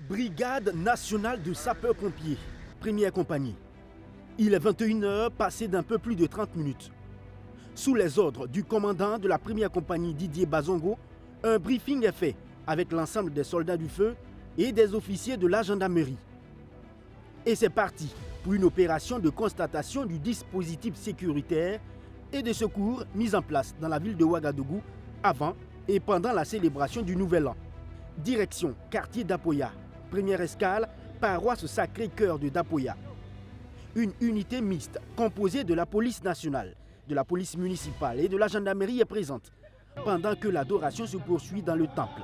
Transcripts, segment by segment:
Brigade nationale de sapeurs-pompiers, première compagnie. Il est 21h, passé d'un peu plus de 30 minutes. Sous les ordres du commandant de la première compagnie Didier Bazongo, un briefing est fait avec l'ensemble des soldats du feu et des officiers de la gendarmerie. Et c'est parti pour une opération de constatation du dispositif sécuritaire et de secours mis en place dans la ville de Ouagadougou avant et pendant la célébration du Nouvel An. Direction quartier d'Apoya, première escale, paroisse Sacré-Cœur de Dapoya. Une unité mixte composée de la police nationale, de la police municipale et de la gendarmerie est présente, pendant que l'adoration se poursuit dans le temple.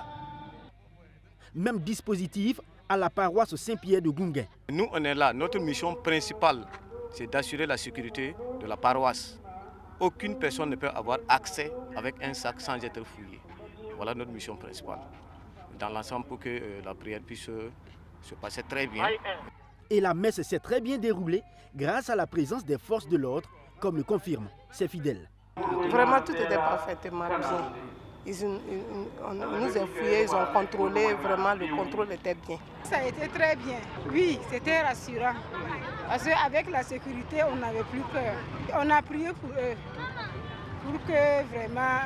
Même dispositif à la paroisse Saint-Pierre de Gounguin. Nous, on est là. Notre mission principale, c'est d'assurer la sécurité de la paroisse. Aucune personne ne peut avoir accès avec un sac sans être fouillé. Voilà notre mission principale. Dans l'ensemble, pour que la prière puisse se passer très bien. Et la messe s'est très bien déroulée grâce à la présence des forces de l'ordre, comme le confirment ses fidèles. Vraiment, tout était parfaitement bien. Ils nous ont fouillés, ils ont contrôlé, vraiment le contrôle était bien. Ça a été très bien, oui, c'était rassurant. Parce qu'avec la sécurité, on n'avait plus peur. On a prié pour eux, pour que vraiment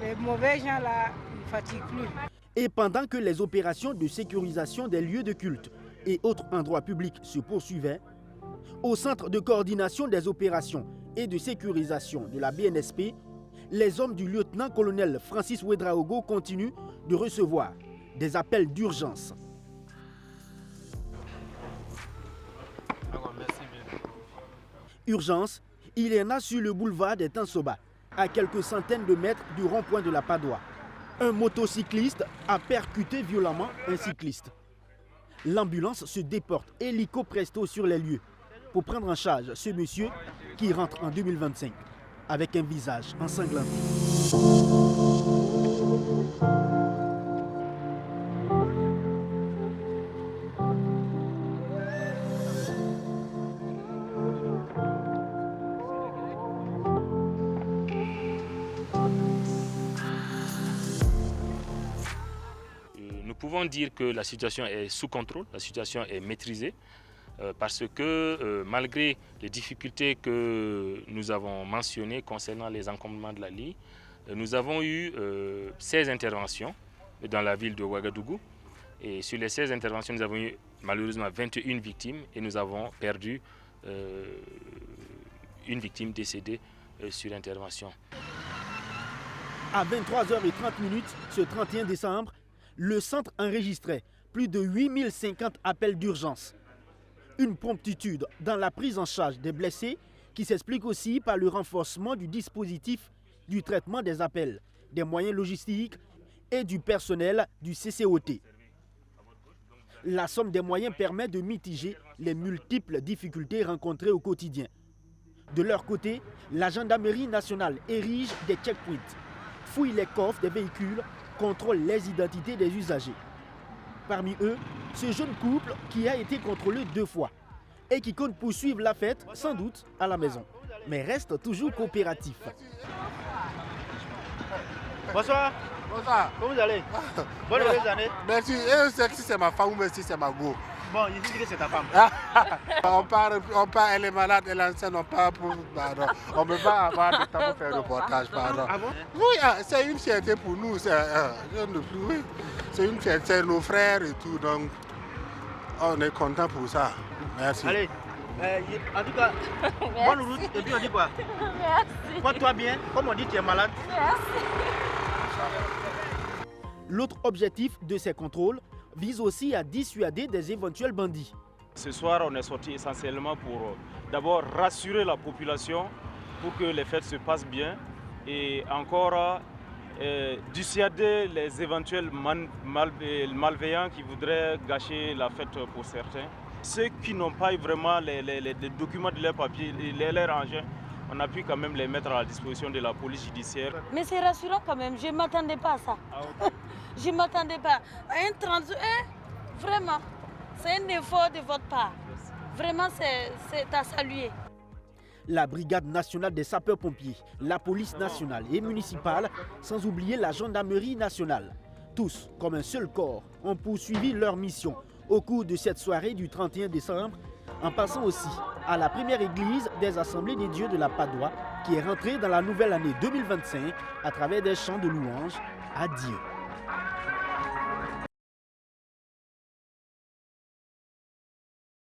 les mauvais gens là ne fatiguent plus. Et pendant que les opérations de sécurisation des lieux de culte et autres endroits publics se poursuivaient, au centre de coordination des opérations et de sécurisation de la BNSP, les hommes du lieutenant-colonel Francis Ouedraogo continuent de recevoir des appels d'urgence. Urgence, il y en a sur le boulevard des Tansoba, à quelques centaines de mètres du rond-point de la Padoie. Un motocycliste a percuté violemment un cycliste. L'ambulance se déporte hélico presto sur les lieux pour prendre en charge ce monsieur qui rentre en 2025 avec un visage ensanglanté. Nous pouvons dire que la situation est sous contrôle, la situation est maîtrisée. Parce que malgré les difficultés que nous avons mentionnées concernant les encombrements de la ligne, nous avons eu 16 interventions dans la ville de Ouagadougou. Et sur les 16 interventions, nous avons eu malheureusement 21 victimes et nous avons perdu une victime décédée sur intervention. À 23h30 ce 31 décembre, le centre enregistrait plus de 8050 appels d'urgence. Une promptitude dans la prise en charge des blessés qui s'explique aussi par le renforcement du dispositif du traitement des appels, des moyens logistiques et du personnel du CCOT. La somme des moyens permet de mitiger les multiples difficultés rencontrées au quotidien. De leur côté, la gendarmerie nationale érige des checkpoints, fouille les coffres des véhicules, contrôle les identités des usagers. Parmi eux, ce jeune couple qui a été contrôlé 2 fois et qui compte poursuivre la fête, sans doute, à la maison, mais reste toujours coopératif. Bonsoir. Bonsoir. Comment vous allez? Bonne nouvelle année. Merci. Si c'est ma femme ou si c'est ma go. Bon, ici c'est ta femme. on part, elle est malade, elle est enceinte, on part pour... Pardon. On ne peut pas avoir de temps pour faire le reportage, pardon. Ah bon? Oui, c'est une fierté pour nous. C'est une fierté, c'est nos frères et tout, donc on est content pour ça. Merci. Allez, en tout cas, bonne route, et puis on dit quoi? Merci. Porte-toi bien, comme on dit, tu es malade. Merci. L'autre objectif de ces contrôles vise aussi à dissuader des éventuels bandits. Ce soir, on est sorti essentiellement pour d'abord rassurer la population pour que les fêtes se passent bien et encore dissuader les éventuels malveillants qui voudraient gâcher la fête pour certains. Ceux qui n'ont pas eu vraiment les documents de leurs papiers, leurs engins, on a pu quand même les mettre à la disposition de la police judiciaire. Mais c'est rassurant quand même, je ne m'attendais pas à ça. Ah, okay. Je ne m'attendais pas. Un 31, vraiment, c'est un effort de votre part. Vraiment, c'est à saluer. La brigade nationale des sapeurs-pompiers, la police nationale et municipale, sans oublier la gendarmerie nationale, tous, comme un seul corps, ont poursuivi leur mission au cours de cette soirée du 31 décembre, en passant aussi à la première église des Assemblées des Dieux de la Padoie, qui est rentrée dans la nouvelle année 2025 à travers des chants de louanges à Dieu.